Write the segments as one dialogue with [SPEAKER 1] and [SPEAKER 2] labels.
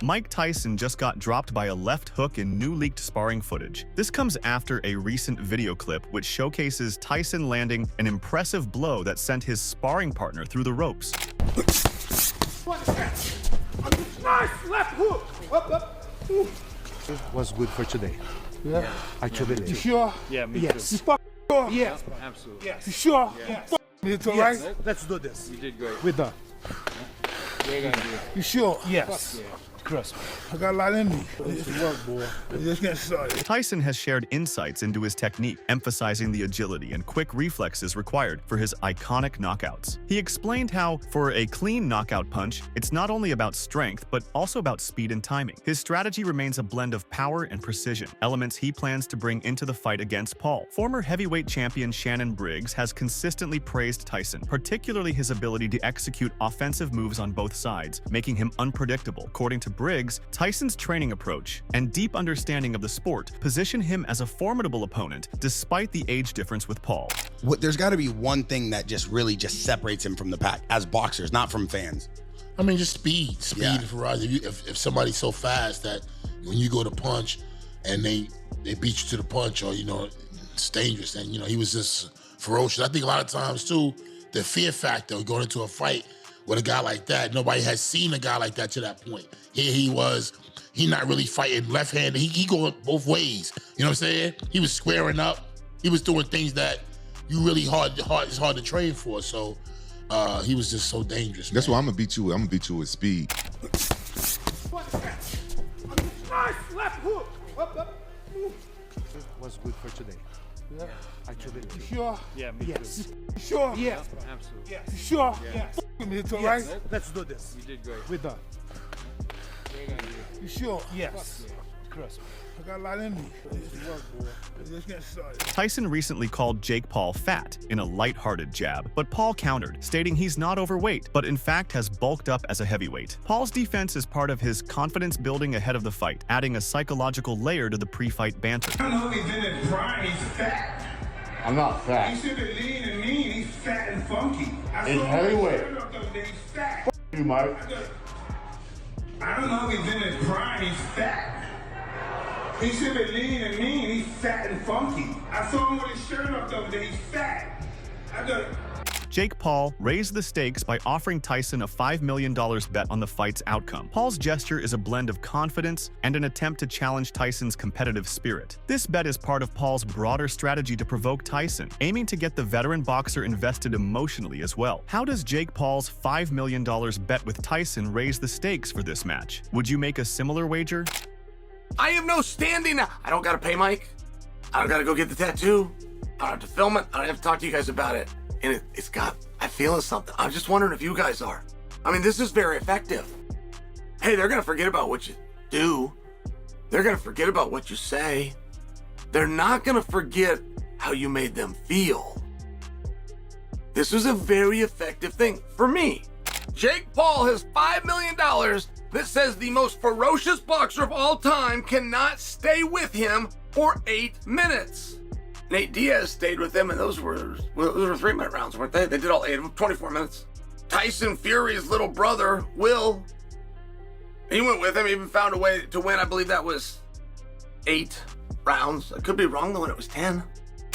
[SPEAKER 1] Mike Tyson just got dropped by a left hook in new leaked sparring footage. This comes after a recent video clip which showcases Tyson landing an impressive blow that sent his sparring partner through the ropes.
[SPEAKER 2] Nice left hook. Up.
[SPEAKER 3] It was good for today.
[SPEAKER 2] Yeah.
[SPEAKER 3] I truly
[SPEAKER 2] You sure?
[SPEAKER 4] Yeah, me
[SPEAKER 3] Yes.
[SPEAKER 2] You fuck sure?
[SPEAKER 3] Yeah.
[SPEAKER 4] Absolutely.
[SPEAKER 3] Yes.
[SPEAKER 2] You sure?
[SPEAKER 4] Yeah.
[SPEAKER 2] It's all right?
[SPEAKER 3] Yes. Let's do this.
[SPEAKER 4] You did great.
[SPEAKER 3] We're done.
[SPEAKER 4] We're gonna do it.
[SPEAKER 2] You sure?
[SPEAKER 3] Yes.
[SPEAKER 4] Yeah.
[SPEAKER 3] Trust me.
[SPEAKER 2] I got a lot in me. It's work, boy. Just getting started.
[SPEAKER 1] Tyson has shared insights into his technique, emphasizing the agility and quick reflexes required for his iconic knockouts. He explained how, for a clean knockout punch, it's not only about strength, but also about speed and timing. His strategy remains a blend of power and precision, elements he plans to bring into the fight against Paul. Former heavyweight champion Shannon Briggs has consistently praised Tyson, particularly his ability to execute offensive moves on both sides, making him unpredictable. According to Briggs, Tyson's training approach and deep understanding of the sport position him as a formidable opponent despite the age difference with Paul.
[SPEAKER 5] There's got to be one thing that really separates him from the pack as boxers, not from fans.
[SPEAKER 6] I mean, just speed
[SPEAKER 5] Yeah.
[SPEAKER 6] for us. If somebody's so fast that when you go to punch and they beat you to the punch, or it's dangerous. And he was just ferocious. I think a lot of times too, the fear factor of going into a fight with a guy like that, nobody has seen a guy like that to that point. Here he not really fighting left-handed. He going both ways. You know what I'm saying? He was squaring up. He was doing things that you really it's hard to train for. So he was just so dangerous.
[SPEAKER 7] That's why I'm gonna beat you with. I'm gonna beat you with speed.
[SPEAKER 2] Nice left hook. Up.
[SPEAKER 3] It was good for today.
[SPEAKER 2] Yeah.
[SPEAKER 3] I truly
[SPEAKER 2] You sure?
[SPEAKER 4] Yeah, me
[SPEAKER 3] Yes.
[SPEAKER 4] too.
[SPEAKER 2] You sure?
[SPEAKER 3] Yeah.
[SPEAKER 4] Absolutely.
[SPEAKER 2] You sure?
[SPEAKER 4] Yeah.
[SPEAKER 2] Fuck with me, it's all
[SPEAKER 3] Yes.
[SPEAKER 2] right?
[SPEAKER 3] Let's do this.
[SPEAKER 4] You did great.
[SPEAKER 3] We're done.
[SPEAKER 4] We're gonna do it.
[SPEAKER 2] You sure?
[SPEAKER 3] Yes. Trust me.
[SPEAKER 2] I got a lot in me. It's work, boy. Just getting started.
[SPEAKER 1] Tyson recently called Jake Paul fat in a lighthearted jab, but Paul countered, stating he's not overweight, but in fact has bulked up as a heavyweight. Paul's defense is part of his confidence building ahead of the fight, adding a psychological layer to the pre-fight banter.
[SPEAKER 8] I know he's in his prime, he's fat.
[SPEAKER 9] I'm not fat.
[SPEAKER 8] He should be lean and mean, he's fat and funky.
[SPEAKER 9] He's heavyweight.
[SPEAKER 8] He's fat.
[SPEAKER 9] You, Mike.
[SPEAKER 8] I don't know if he's in his prime, he's fat. He should be lean and mean, he's fat and funky. I saw him with his shirt up the other day, he's fat.
[SPEAKER 1] Jake Paul raised the stakes by offering Tyson a $5 million bet on the fight's outcome. Paul's gesture is a blend of confidence and an attempt to challenge Tyson's competitive spirit. This bet is part of Paul's broader strategy to provoke Tyson, aiming to get the veteran boxer invested emotionally as well. How does Jake Paul's $5 million bet with Tyson raise the stakes for this match? Would you make a similar wager?
[SPEAKER 10] I have no standing. I don't gotta pay Mike. I don't gotta go get the tattoo. I don't have to film it. I don't have to talk to you guys about it. And I'm feeling something. I'm just wondering if you guys are. I mean, this is very effective. Hey, they're gonna forget about what you do. They're gonna forget about what you say. They're not gonna forget how you made them feel. This is a very effective thing for me. Jake Paul has $5 million that says the most ferocious boxer of all time cannot stay with him for 8 minutes. Nate Diaz stayed with him, and those were 3-minute rounds, weren't they? They did all 8 of them, 24 minutes. Tyson Fury's little brother, Will, he went with him, even found a way to win. I believe that was 8 rounds. I could be wrong though, and it was 10.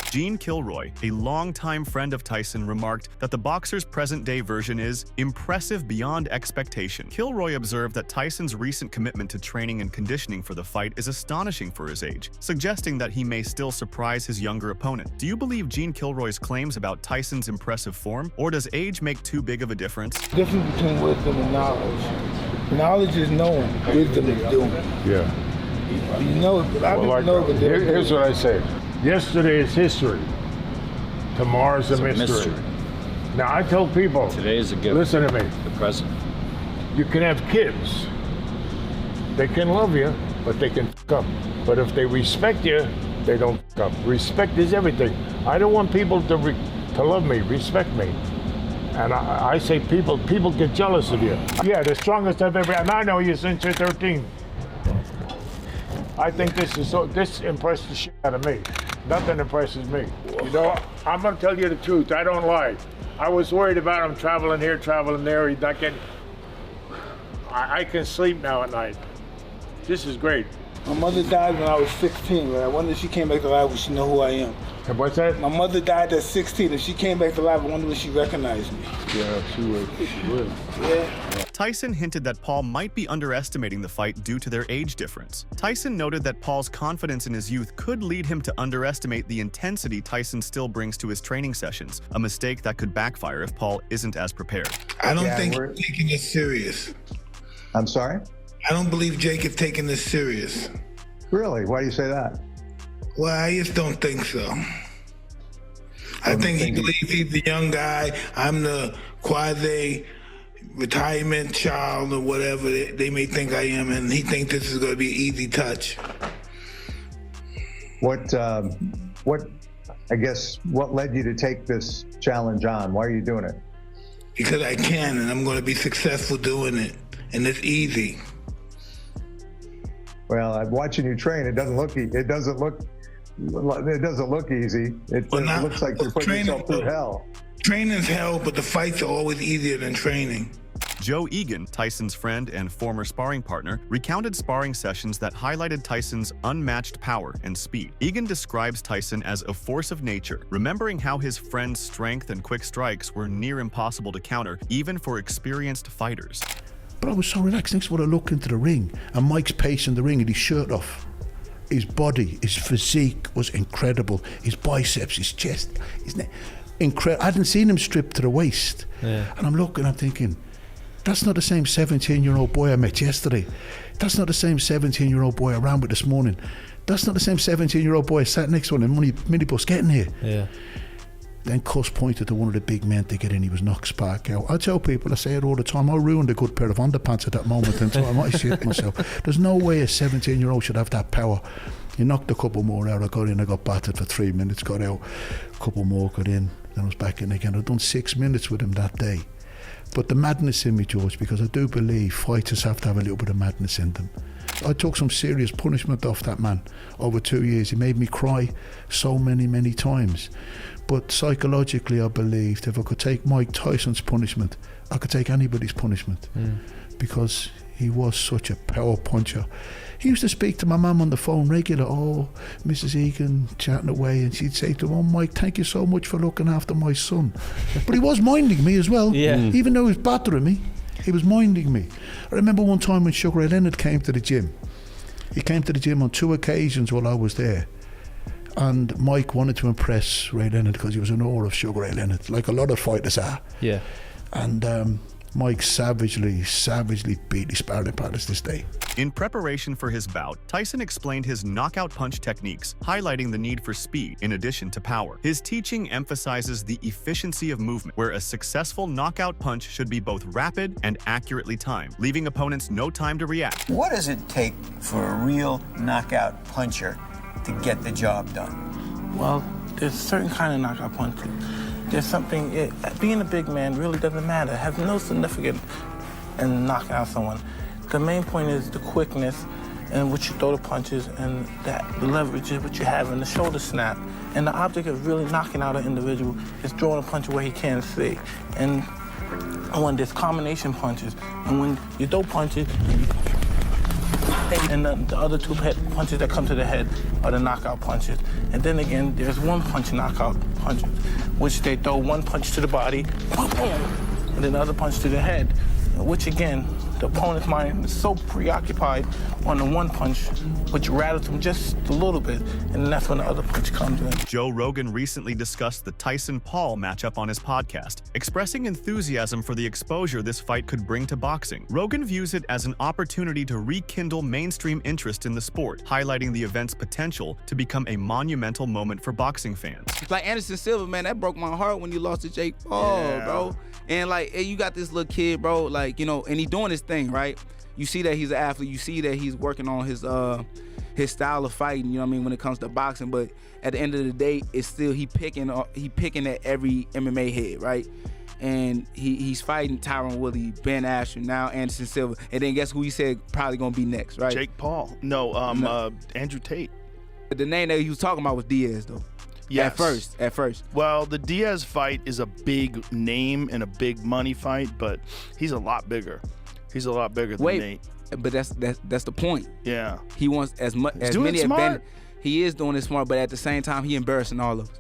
[SPEAKER 1] Gene Kilroy, a longtime friend of Tyson, remarked that the boxer's present-day version is impressive beyond expectation. Kilroy observed that Tyson's recent commitment to training and conditioning for the fight is astonishing for his age, suggesting that he may still surprise his younger opponent. Do you believe Gene Kilroy's claims about Tyson's impressive form, or does age make too big of a difference?
[SPEAKER 2] Difference between wisdom and knowledge. Knowledge is knowing, wisdom is doing.
[SPEAKER 9] Yeah.
[SPEAKER 2] You know, a lot of people know, but
[SPEAKER 9] Here's what I say. Yesterday is history. Tomorrow's a mystery. Now I tell people,
[SPEAKER 4] Today is a gift.
[SPEAKER 9] listen to me.
[SPEAKER 4] The present.
[SPEAKER 9] You can have kids. They can love you, but they can f up. But if they respect you, they don't f up. Respect is everything. I don't want people to love me, respect me. And I say people get jealous of you. Yeah, the strongest I've ever, and I know you since you're 13. I think this impressed the shit out of me. Nothing impresses me. You know, I'm gonna tell you the truth. I don't lie. I was worried about him traveling here, traveling there. He's not getting. I can sleep now at night. This is great.
[SPEAKER 2] My mother died when I was 16. I wonder if she came back to life, would she know who I am?
[SPEAKER 9] What's that?
[SPEAKER 2] My mother died at 16. If she came back to life, I wonder if she recognized me.
[SPEAKER 9] Yeah, she would. She would.
[SPEAKER 2] Yeah.
[SPEAKER 1] Tyson hinted that Paul might be underestimating the fight due to their age difference. Tyson noted that Paul's confidence in his youth could lead him to underestimate the intensity Tyson still brings to his training sessions, a mistake that could backfire if Paul isn't as prepared.
[SPEAKER 8] I don't think he's taking this serious.
[SPEAKER 11] I'm sorry?
[SPEAKER 8] I don't believe Jake is taking this serious.
[SPEAKER 11] Really? Why do you say that?
[SPEAKER 8] Well, I just don't think so. I think he believes he's the young guy. I'm the quasi-retirement child or whatever they may think I am, and he thinks this is going to be an easy touch.
[SPEAKER 11] What led you to take this challenge on? Why are you doing it?
[SPEAKER 8] Because I can, and I'm going to be successful doing it, and it's easy.
[SPEAKER 11] Well, I'm watching you train. It doesn't look easy. It looks like you're putting yourself through hell.
[SPEAKER 8] Training's hell, but the fights are always easier than training.
[SPEAKER 1] Joe Egan, Tyson's friend and former sparring partner, recounted sparring sessions that highlighted Tyson's unmatched power and speed. Egan describes Tyson as a force of nature, remembering how his friend's strength and quick strikes were near impossible to counter, even for experienced fighters.
[SPEAKER 12] But I was so relaxed. Next one, I look into the ring, and Mike's pacing the ring with his shirt off. His body, his physique was incredible. His biceps, his chest, his neck, incredible. I hadn't seen him stripped to the waist. Yeah. And I'm looking, I'm thinking, that's not the same 17-year-old boy I met yesterday. That's not the same 17-year-old boy I ran with this morning. That's not the same 17-year-old boy I sat next to on the minibus getting here. Yeah. Then Cuss pointed to one of the big men to get in. He was knocked spark out. I tell people, I say it all the time, I ruined a good pair of underpants at that moment in time. I shit myself. There's no way a 17-year-old should have that power. He knocked a couple more out. I got in, I got battered for 3 minutes, got out. A couple more, got in. Then I was back in again. I'd done 6 minutes with him that day. But the madness in me, George, because I do believe fighters have to have a little bit of madness in them. I took some serious punishment off that man over 2 years. He made me cry so many times. But psychologically, I believed if I could take Mike Tyson's punishment, I could take anybody's punishment. Because he was such a power puncher. He used to speak to my mum on the phone regular, oh, Mrs. Egan, chatting away, and she'd say to him, oh, Mike, thank you so much for looking after my son. But he was minding me as well. Even though he was battering me, he was minding me. I remember one time when Sugar Ray Leonard came to the gym. He came to the gym on 2 occasions while I was there. And Mike wanted to impress Ray Leonard because he was in awe of Sugar Ray Leonard, like a lot of fighters are. Yeah. And Mike savagely beat his sparring partners this day.
[SPEAKER 1] In preparation for his bout, Tyson explained his knockout punch techniques, highlighting the need for speed in addition to power. His teaching emphasizes the efficiency of movement, where a successful knockout punch should be both rapid and accurately timed, leaving opponents no time to react.
[SPEAKER 13] What does it take for a real knockout puncher to get the job done?
[SPEAKER 14] Well, there's a certain kind of knockout puncher. There's something, being a big man really doesn't matter. It has no significance in knocking out someone. The main point is the quickness and what you throw the punches and the leverage is what you have in the shoulder snap. And the object of really knocking out an individual is throwing a punch where he can't see. And when there's combination punches, and when you throw punches, and the other two punches that come to the head are the knockout punches. And then again, there's one punch knockout punches, which they throw one punch to the body, boom, and then the other punch to the head, which again, the opponent's mind is so preoccupied on the one punch, which rattles him just a little bit, and then that's when the other punch comes in.
[SPEAKER 1] Joe Rogan recently discussed the Tyson-Paul matchup on his podcast, expressing enthusiasm for the exposure this fight could bring to boxing. Rogan views it as an opportunity to rekindle mainstream interest in the sport, highlighting the event's potential to become a monumental moment for boxing fans.
[SPEAKER 15] Like Anderson Silva, man, that broke my heart when you lost to Jake Paul, bro. And like, hey, you got this little kid, bro, like, you know, and he's doing his thing, right? You see that he's an athlete. You see that he's working on his style of fighting, you know what I mean, when it comes to boxing. But at the end of the day, it's still he picking at every MMA head, right? And he's fighting Tyron Woodley, Ben Askren, now Anderson Silva. And then guess who he said probably gonna be next, right?
[SPEAKER 16] Jake Paul. No, Andrew Tate.
[SPEAKER 15] The name that he was talking about was Diaz, though.
[SPEAKER 16] Yes.
[SPEAKER 15] At first.
[SPEAKER 16] Well, the Diaz fight is a big name and a big money fight, but he's a lot bigger. He's a lot bigger than Nate.
[SPEAKER 15] But that's the point.
[SPEAKER 16] Yeah.
[SPEAKER 15] He wants as many advantages. He is doing it smart, but at the same time, he embarrassing all of us.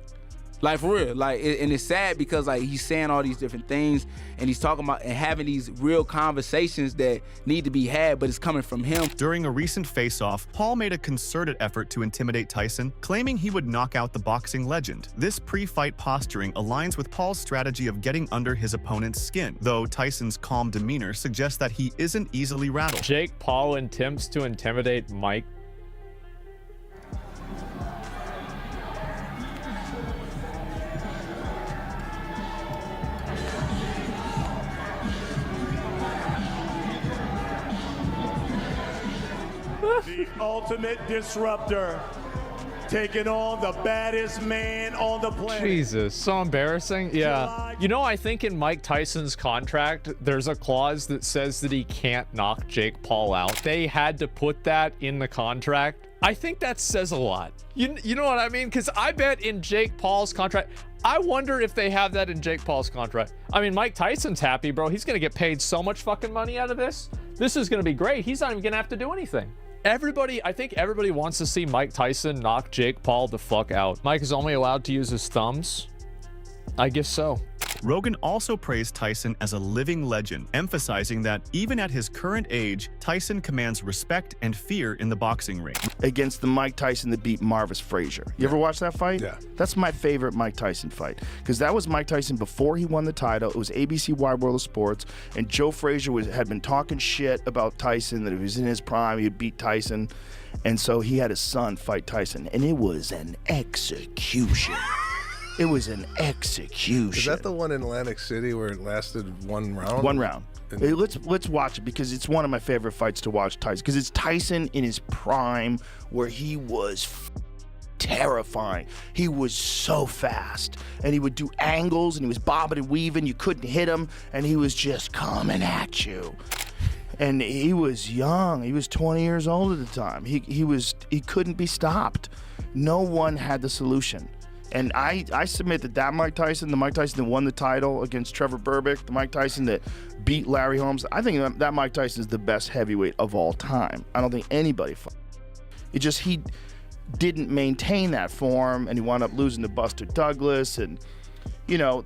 [SPEAKER 15] Like, for real. Like, and it's sad because, like, he's saying all these different things and he's talking about and having these real conversations that need to be had, but it's coming from him.
[SPEAKER 1] During a recent face-off, Paul made a concerted effort to intimidate Tyson, claiming he would knock out the boxing legend. This pre-fight posturing aligns with Paul's strategy of getting under his opponent's skin, though Tyson's calm demeanor suggests that he isn't easily rattled.
[SPEAKER 17] Jake Paul attempts to intimidate Mike.
[SPEAKER 18] The ultimate disruptor, taking on the baddest man on the planet.
[SPEAKER 17] Jesus, so embarrassing. Yeah. You know, I think in Mike Tyson's contract, there's a clause that says that he can't knock Jake Paul out. They had to put that in the contract. I think that says a lot. You know what I mean? Because I bet in Jake Paul's contract, I wonder if they have that in Jake Paul's contract. I mean, Mike Tyson's happy, bro. He's going to get paid so much fucking money out of this. This is going to be great. He's not even going to have to do anything. I think everybody wants to see Mike Tyson knock Jake Paul the fuck out. Mike is only allowed to use his thumbs. I guess so.
[SPEAKER 1] Rogan also praised Tyson as a living legend, emphasizing that even at his current age, Tyson commands respect and fear in the boxing ring.
[SPEAKER 16] Against the Mike Tyson that beat Marvis Frazier. You ever watch that fight?
[SPEAKER 3] Yeah.
[SPEAKER 16] That's my favorite Mike Tyson fight, because that was Mike Tyson before he won the title. It was ABC Wide World of Sports, and Joe Frazier had been talking shit about Tyson, that if he was in his prime, he'd beat Tyson. And so he had his son fight Tyson, and it was an execution. It was an execution.
[SPEAKER 3] Is that the one in Atlantic City where it lasted one round?
[SPEAKER 16] One round. Hey, let's watch it, because it's one of my favorite fights to watch Tyson, because it's Tyson in his prime where he was terrifying. He was so fast, and he would do angles, and he was bobbing and weaving. You couldn't hit him, and he was just coming at you. And he was young. He was 20 years old at the time. He couldn't be stopped. No one had the solution. And I submit that Mike Tyson, the Mike Tyson that won the title against Trevor Berbick, the Mike Tyson that beat Larry Holmes, I think that Mike Tyson is the best heavyweight of all time. I don't think anybody fought. It just, he didn't maintain that form, and he wound up losing to Buster Douglas. And, you know,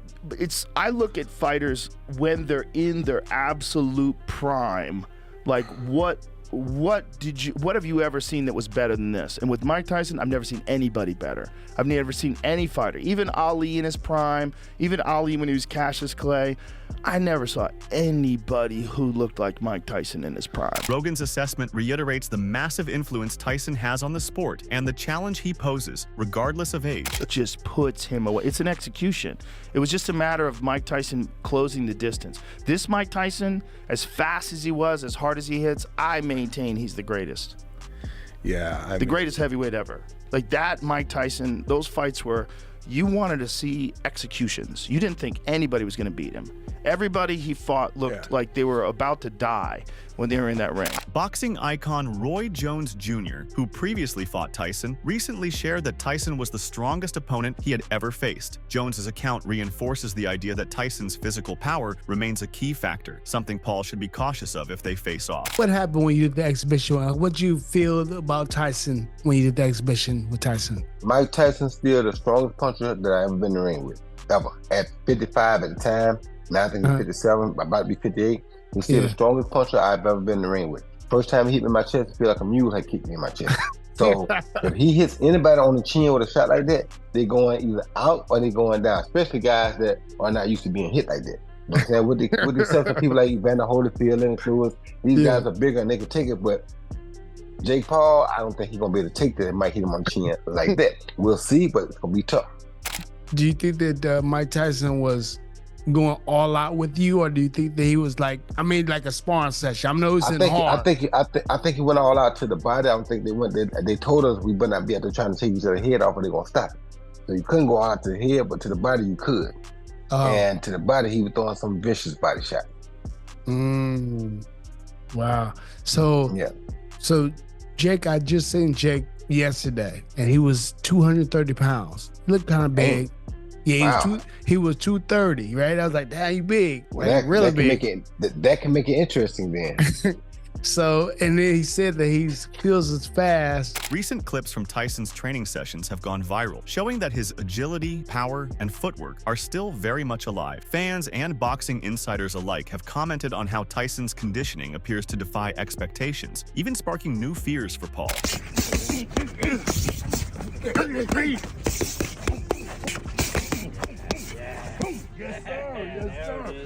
[SPEAKER 16] I look at fighters when they're in their absolute prime, like what have you ever seen that was better than this? And with Mike Tyson, I've never seen anybody better. I've never seen any fighter, even Ali in his prime, even Ali when he was Cassius Clay. I never saw anybody who looked like Mike Tyson in his prime.
[SPEAKER 1] Rogan's assessment reiterates the massive influence Tyson has on the sport and the challenge he poses, regardless of age.
[SPEAKER 16] It just puts him away. It's an execution. It was just a matter of Mike Tyson closing the distance. This Mike Tyson, as fast as he was, as hard as he hits, I maintain he's the greatest.
[SPEAKER 3] Yeah.
[SPEAKER 16] The greatest heavyweight ever. Like that Mike Tyson, those fights were, you wanted to see executions. You didn't think anybody was going to beat him. Everybody he fought looked like they were about to die when they were in that ring.
[SPEAKER 1] Boxing icon Roy Jones Jr., who previously fought Tyson, recently shared that Tyson was the strongest opponent he had ever faced. Jones's account reinforces the idea that Tyson's physical power remains a key factor, something Paul should be cautious of if they face off.
[SPEAKER 2] What happened when you did the exhibition? What did you feel about Tyson when you did the exhibition with Tyson?
[SPEAKER 19] Mike Tyson's still the strongest puncher that I ever been in the ring with, ever. At 55 at the time, now I think he's 57, about to be 58. He's still the strongest puncher I've ever been in the ring with. First time he hit me in my chest, I feel like a mule had kicked me in my chest. So if he hits anybody on the chin with a shot like that, they're going either out or they're going down, especially guys that are not used to being hit like that. You know what I'm saying? With the exception of people like Evander Holyfield, Lennox Lewis, these guys are bigger and they can take it, but Jake Paul, I don't think he's going to be able to take that. It might hit him on the chin like that. We'll see, but it's going to be tough.
[SPEAKER 2] Do you think that Mike Tyson was going all out with you, or do you think that he was like a sparring session? I know it's hard.
[SPEAKER 19] I think he went all out to the body. I don't think they went. They told us we better not be out there trying to take each other's head off, or they're gonna stop it. So you couldn't go out to the head, but to the body you could. And to the body, he was throwing some vicious body shot.
[SPEAKER 2] Wow. So Jake, I just seen Jake yesterday, and he was 230 pounds. He looked kind of big. Yeah, he was 230, right? I was like, damn, you big.
[SPEAKER 19] Well,
[SPEAKER 2] like, really
[SPEAKER 19] that
[SPEAKER 2] big.
[SPEAKER 19] That can make it interesting then.
[SPEAKER 2] So, and then he said that he feels as fast.
[SPEAKER 1] Recent clips from Tyson's training sessions have gone viral, showing that his agility, power, and footwork are still very much alive. Fans and boxing insiders alike have commented on how Tyson's conditioning appears to defy expectations, even sparking new fears for Paul.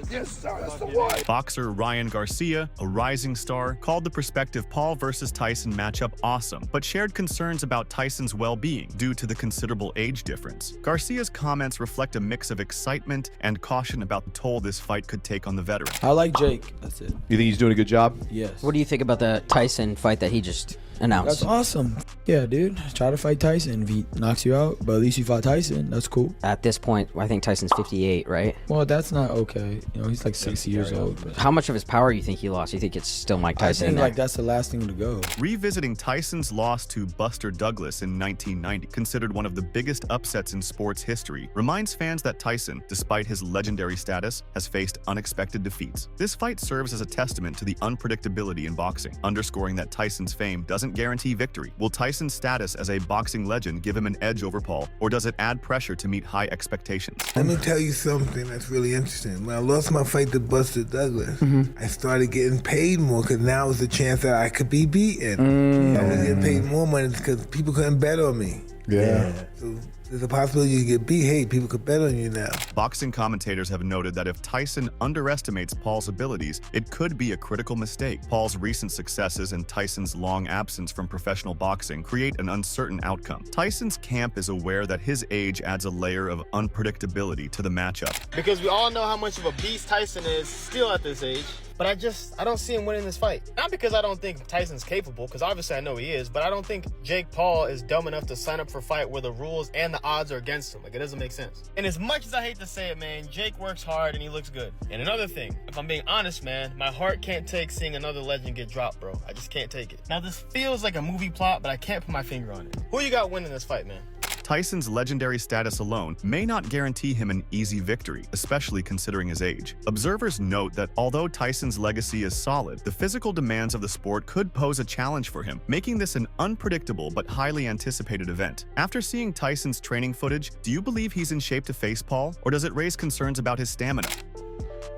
[SPEAKER 18] Yes, sir. That's the one.
[SPEAKER 1] Boxer Ryan Garcia, a rising star, called the prospective Paul versus Tyson matchup awesome, but shared concerns about Tyson's well-being due to the considerable age difference. Garcia's comments reflect a mix of excitement and caution about the toll this fight could take on the veteran.
[SPEAKER 20] I like Jake. That's it.
[SPEAKER 21] You think he's doing a good job?
[SPEAKER 20] Yes.
[SPEAKER 22] What do you think about the Tyson fight that he just announced?
[SPEAKER 20] That's awesome. Yeah, dude. Try to fight Tyson. If he knocks you out, but at least you fought Tyson. That's cool.
[SPEAKER 22] At this point, I think Tyson's 58, right?
[SPEAKER 20] Well, that's not okay. You know, he's like 60 years old. But
[SPEAKER 22] how much of his power you think he lost? You think it's still Mike Tyson?
[SPEAKER 20] I think like that's the last thing to go.
[SPEAKER 1] Revisiting Tyson's loss to Buster Douglas in 1990, considered one of the biggest upsets in sports history, reminds fans that Tyson, despite his legendary status, has faced unexpected defeats. This fight serves as a testament to the unpredictability in boxing, underscoring that Tyson's fame doesn't guarantee victory. Will Tyson's status as a boxing legend give him an edge over Paul, or does it add pressure to meet high expectations?
[SPEAKER 8] Let me tell you something that's really interesting. When I lost my fight to Buster Douglas, I started getting paid more because now was a chance that I could be beaten. I was getting paid more money because people couldn't bet on me. So there's a possibility you get beat. Hey, people could bet on you now.
[SPEAKER 1] Boxing commentators have noted that if Tyson underestimates Paul's abilities, it could be a critical mistake. Paul's recent successes and Tyson's long absence from professional boxing create an uncertain outcome. Tyson's camp is aware that his age adds a layer of unpredictability to the matchup.
[SPEAKER 23] Because we all know how much of a beast Tyson is still at this age. But I don't see him winning this fight. Not because I don't think Tyson's capable, because obviously I know he is, but I don't think Jake Paul is dumb enough to sign up for a fight where the rules and the odds are against him. Like, it doesn't make sense. And as much as I hate to say it, man, Jake works hard and he looks good. And another thing, if I'm being honest, man, my heart can't take seeing another legend get dropped, bro. I just can't take it. Now, this feels like a movie plot, but I can't put my finger on it. Who you got winning this fight, man?
[SPEAKER 1] Tyson's legendary status alone may not guarantee him an easy victory, especially considering his age. Observers note that although Tyson's legacy is solid, the physical demands of the sport could pose a challenge for him, making this an unpredictable but highly anticipated event. After seeing Tyson's training footage, do you believe he's in shape to face Paul, or does it raise concerns about his stamina?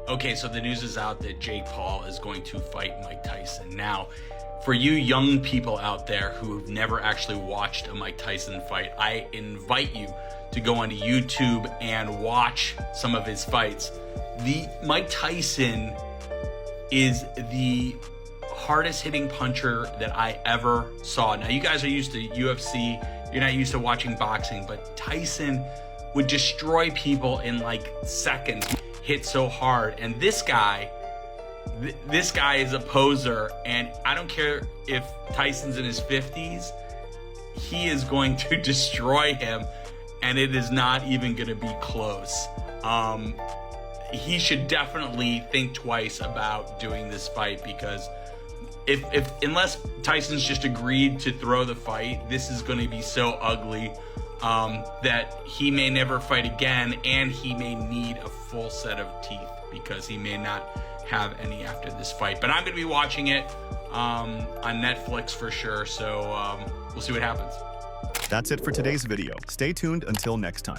[SPEAKER 24] Okay, so the news is out that Jake Paul is going to fight Mike Tyson. Now, for you young people out there who have never actually watched a Mike Tyson fight, I invite you to go onto YouTube and watch some of his fights. Mike Tyson is the hardest hitting puncher that I ever saw. Now, you guys are used to UFC, you're not used to watching boxing, but Tyson would destroy people in like seconds, hit so hard. And this guy is a poser, and I don't care if Tyson's in his 50s, he is going to destroy him, and it is not even going to be close. He should definitely think twice about doing this fight, because unless Tyson's just agreed to throw the fight, this is going to be so ugly that he may never fight again, and he may need a full set of teeth because he may not have any after this fight. But I'm going to be watching it on Netflix for sure, so we'll see what happens.
[SPEAKER 1] That's it for today's video. Stay tuned until next time.